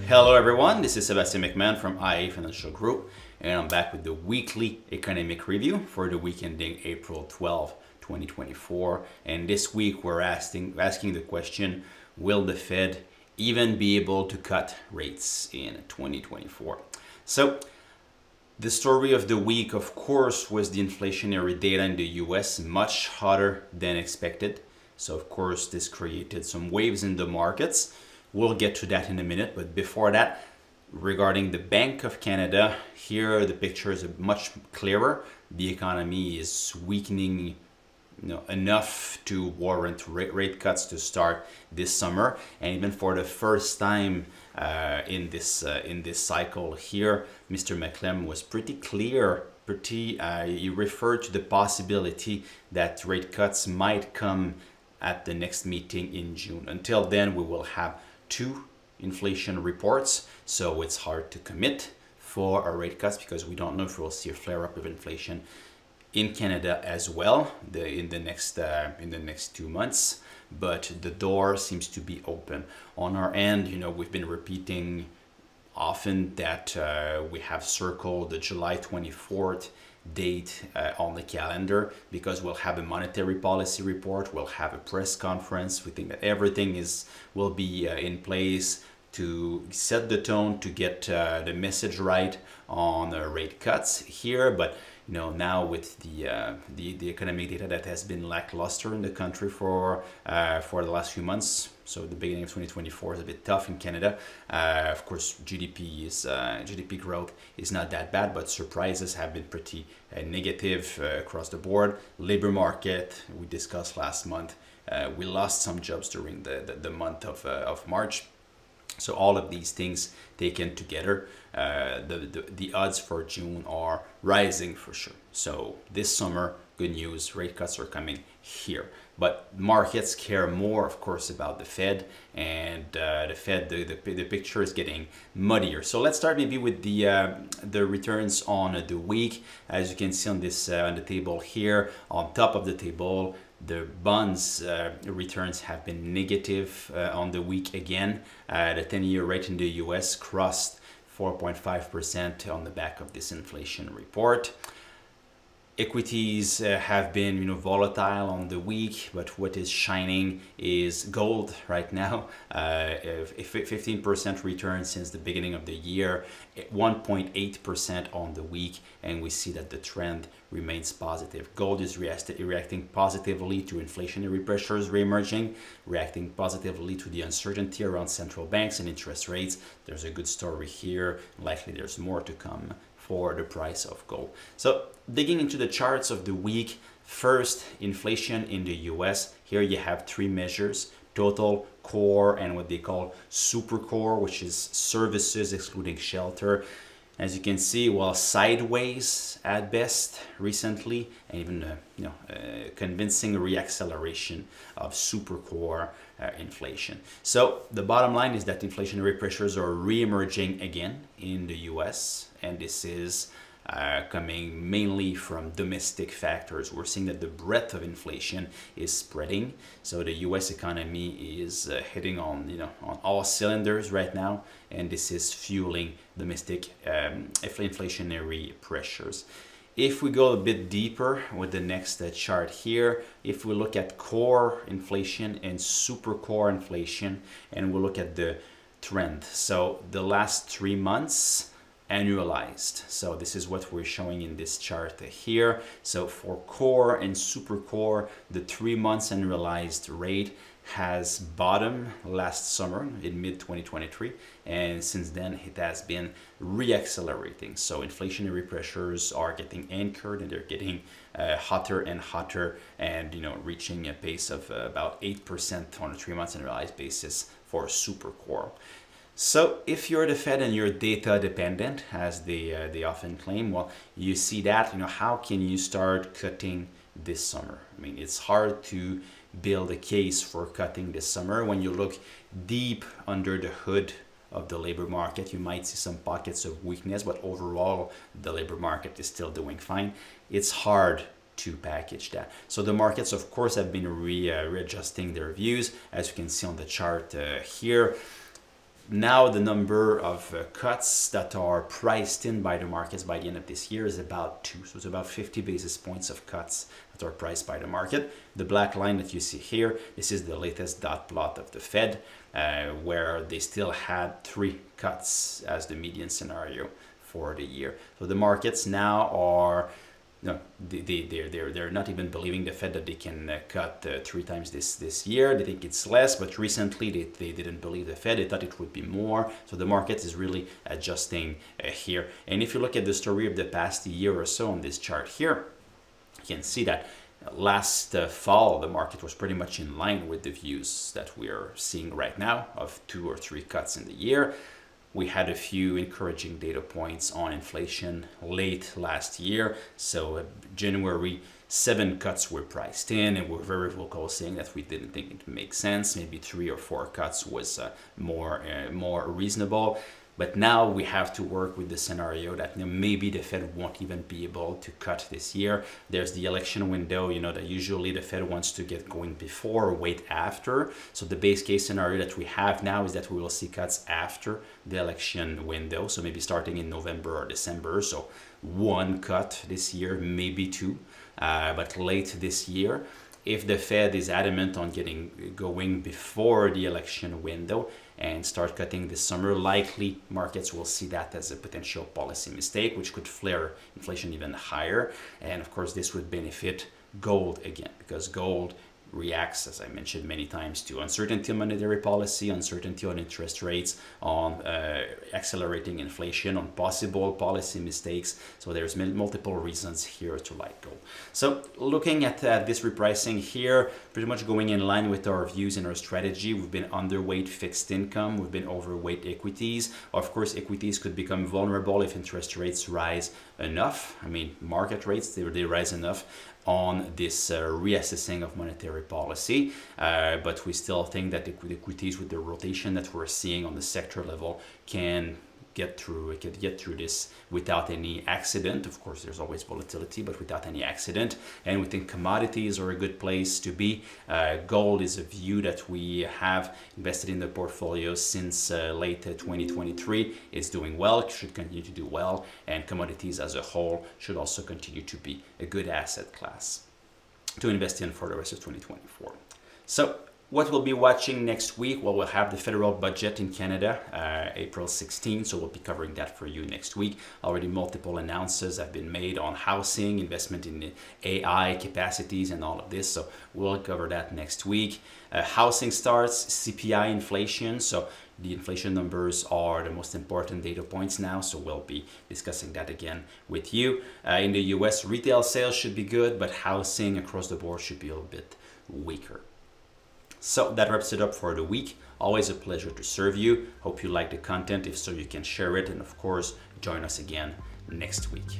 Hello everyone, this is Sebastian McMahon from IA Financial Group, and I'm back with the weekly economic review for the week ending April 12, 2024. And this week we're asking the question, will the Fed even be able to cut rates in 2024? So the story of the week, of course, was the inflationary data in the US, much hotter than expected. So of course this created some waves in the markets. We'll get to that in a minute, but before that, regarding the Bank of Canada, here the picture is much clearer. The economy is weakening, enough to warrant rate cuts to start this summer, and even for the first time in this cycle here, Mr. McClem was pretty clear. He referred to the possibility that rate cuts might come at the next meeting in June. Until then, we will have two inflation reports, so it's hard to commit for a rate cuts because we don't know if we'll see a flare-up of inflation in Canada as well in the next 2 months. But the door seems to be open on our end. We've been repeating often that we have circled the July 24th date on the calendar because we'll have a monetary policy report, we'll have a press conference. We think that everything will be in place to set the tone, to get the message right on rate cuts here. But now with the economic data that has been lackluster in the country for the last few months, so the beginning of 2024 is a bit tough in Canada. Of course, GDP growth is not that bad, but surprises have been pretty negative across the board. Labor market, we discussed last month, we lost some jobs during the month of March. So all of these things taken together, the odds for June are rising for sure. So this summer, good news, rate cuts are coming here. But markets care more, of course, about the Fed, and the Fed, the picture is getting muddier. So let's start maybe with the returns on the week. As you can see on this on the table here, on top of the table, the bonds returns have been negative on the week again. The 10-year rate in the US crossed 4.5% on the back of this inflation report. Equities have been volatile on the week, but what is shining is gold right now. 15% return since the beginning of the year, 1.8% on the week, and we see that the trend remains positive. Gold is reacting positively to inflationary pressures reemerging, reacting positively to the uncertainty around central banks and interest rates. There's a good story here. Likely there's more to come for the price of gold. So digging into the charts of the week, first, inflation in the US. Here you have three measures: total, core, and what they call super core, which is services excluding shelter. As you can see, sideways at best recently, and even convincing reacceleration of super core inflation. So the bottom line is that inflationary pressures are re-emerging again in the US, and this is coming mainly from domestic factors. We're seeing that the breadth of inflation is spreading. So the US economy is hitting on all cylinders right now, and this is fueling domestic inflationary pressures. If we go a bit deeper with the next chart here, if we look at core inflation and super core inflation, and we look at the trend, so the last 3 months annualized. So this is what we're showing in this chart here. So for core and super core, the 3 months annualized rate has bottomed last summer in mid-2023, and since then it has been reaccelerating. So inflationary pressures are getting anchored, and they're getting hotter and hotter, and reaching a pace of about 8% on a 3 months annualized basis for super core. So if you're the Fed and you're data dependent, as they often claim, well, you see that, how can you start cutting this summer? I mean, it's hard to build a case for cutting this summer. When you look deep under the hood of the labor market, you might see some pockets of weakness, but overall, the labor market is still doing fine. It's hard to package that. So the markets, of course, have been readjusting their views, as you can see on the chart here. now the number of cuts that are priced in by the markets by the end of this year is about 2. So it's about 50 basis points of cuts that are priced by the market. The black line that you see here, this is the latest dot plot of the Fed, where they still had 3 cuts as the median scenario for the year. So the markets now are, no, they're not even believing the Fed that they can cut 3 times this year. They think it's less, but recently they didn't believe the Fed. They thought it would be more. So the market is really adjusting here. And if you look at the story of the past year or so on this chart here, you can see that last fall the market was pretty much in line with the views that we are seeing right now of 2 or 3 cuts in the year. We had a few encouraging data points on inflation late last year. So January, 7 cuts were priced in, and we're very vocal saying that we didn't think it makes sense. Maybe 3 or 4 cuts was more reasonable. But now we have to work with the scenario that maybe the Fed won't even be able to cut this year. There's the election window, that usually the Fed wants to get going before or wait after. So the base case scenario that we have now is that we will see cuts after the election window. So maybe starting in November or December. So 1 cut this year, maybe 2, but late this year. If the Fed is adamant on getting going before the election window and start cutting this summer, likely markets will see that as a potential policy mistake, which could flare inflation even higher. And of course, this would benefit gold again, because gold reacts, as I mentioned many times, to uncertainty on monetary policy, uncertainty on interest rates, on accelerating inflation, on possible policy mistakes. So there's multiple reasons here to like gold. So looking at this repricing here, pretty much going in line with our views and our strategy. We've been underweight fixed income, we've been overweight equities. Of course, equities could become vulnerable if interest rates rise enough. I mean, market rates, they rise enough on this reassessing of monetary policy, but we still think that the equities, with the rotation that we're seeing on the sector level, can get through this without any accident. Of course, there's always volatility, but without any accident. And we think commodities are a good place to be. Gold is a view that we have invested in the portfolio since late 2023. It's doing well, it should continue to do well, and commodities as a whole should also continue to be a good asset class to invest in for the rest of 2024. So what we'll be watching next week, well, we'll have the federal budget in Canada, April 16, so we'll be covering that for you next week. Already multiple announcements have been made on housing, investment in AI capacities and all of this, so we'll cover that next week. Housing starts, CPI inflation, so the inflation numbers are the most important data points now, so we'll be discussing that again with you. In the US, retail sales should be good, but housing across the board should be a little bit weaker. So that wraps it up for the week. Always a pleasure to serve you. Hope you like the content. If so, you can share it. And of course, join us again next week.